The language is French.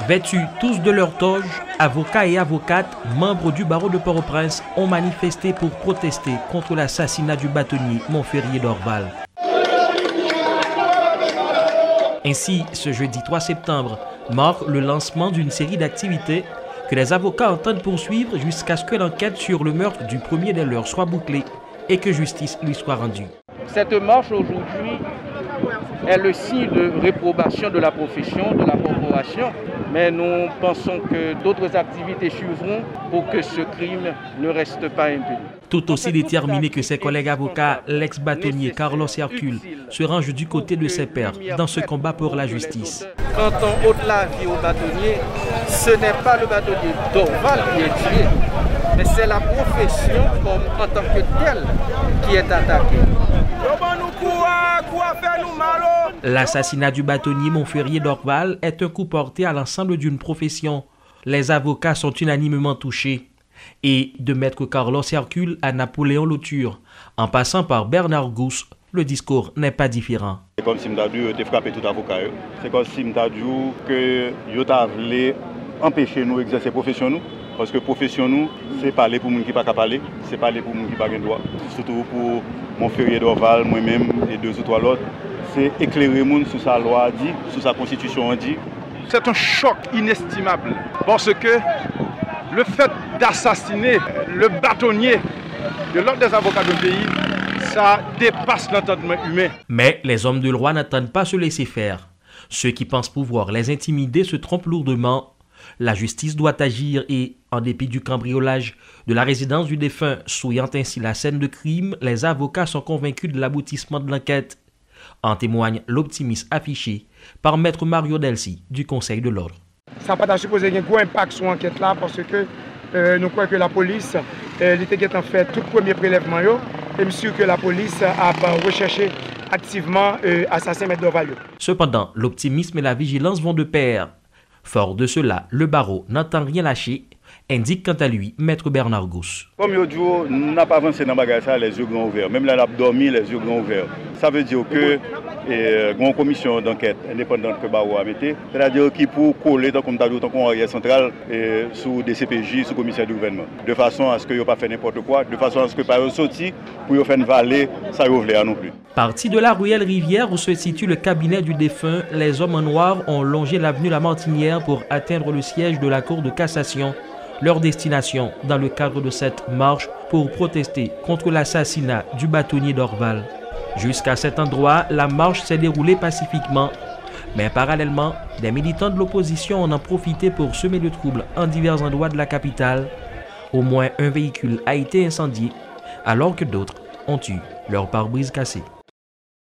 Vêtus tous de leur toge, avocats et avocates, membres du barreau de Port-au-Prince ont manifesté pour protester contre l'assassinat du bâtonnier Montferrier d'Orval. Ainsi, ce jeudi 3 septembre marque le lancement d'une série d'activités que les avocats entendent poursuivre jusqu'à ce que l'enquête sur le meurtre du premier des leurs soit bouclée et que justice lui soit rendue. Cette marche aujourd'hui est le signe de réprobation de la profession, de la corporation, mais nous pensons que d'autres activités suivront pour que ce crime ne reste pas impuni. Tout aussi déterminé que ses collègues avocats, l'ex-bâtonnier Carlos Hercule se range du côté de ses pairs dans ce combat pour la justice. Quand on ôte la vie au bâtonnier, ce n'est pas le bâtonnier d'Orval qui est tué, mais c'est la profession en tant que telle qui est attaquée. L'assassinat du bâtonnier Montferrier d'Orval est un coup porté à l'ensemble d'une profession. Les avocats sont unanimement touchés. Et de maître Carlos Hercule à Napoléon Lauture, en passant par Bernard Gousse, le discours n'est pas différent. C'est comme si je t'ai frappé tout avocat. C'est comme si je t'ai dit que je voulais empêcher nous d'exercer la profession. Nous. Parce que la profession, nous, c'est parler pour les gens qui ne peuvent pas parler, c'est parler pour les gens qui n'ont pas de droit. Surtout pour Montferrier d'Orval, moi-même et deux ou trois autres, c'est éclairer les gens sur sa loi dit, sur sa constitution dit. C'est un choc inestimable parce que le fait d'assassiner le bâtonnier de l'ordre des avocats du pays, ça dépasse l'entendement humain. Mais les hommes de loi n'attendent pas se laisser faire. Ceux qui pensent pouvoir les intimider se trompent lourdement. La justice doit agir et, en dépit du cambriolage de la résidence du défunt, souillant ainsi la scène de crime, les avocats sont convaincus de l'aboutissement de l'enquête. En témoigne l'optimisme affiché par Maître Mario Delcy du Conseil de l'Ordre. Ça n'a pas supposé un gros impact sur l'enquête là parce que nous croyons que la police était en fait tout premier prélèvement et bien sûr que la police a recherché activement l'assassin Maître d'Orval. Cependant, l'optimisme et la vigilance vont de pair. Fort de cela, le barreau n'entend rien lâcher, indique quant à lui Maître Bernard Gousse. Comme je dis, nous n'avons pas avancé dans le bagage les yeux grands ouverts. Même là, nous avons dormi les yeux grands ouverts. Ça veut dire que une commission d'enquête indépendante que le barreau a mis, c'est-à-dire qui pour coller dans le arrière central sous des CPJ, sous commissaire du gouvernement. De façon à ce que ne pas fait n'importe quoi, de façon à ce que pas sorti pour faire une vallée, ça ne voulait non plus. Parti de la ruelle Rivière où se situe le cabinet du défunt, les hommes en noir ont longé l'avenue La Martinière pour atteindre le siège de la Cour de cassation. Leur destination dans le cadre de cette marche pour protester contre l'assassinat du bâtonnier d'Orval. Jusqu'à cet endroit, la marche s'est déroulée pacifiquement. Mais parallèlement, des militants de l'opposition en ont profité pour semer le trouble en divers endroits de la capitale. Au moins un véhicule a été incendié, alors que d'autres ont eu leur pare-brise cassé.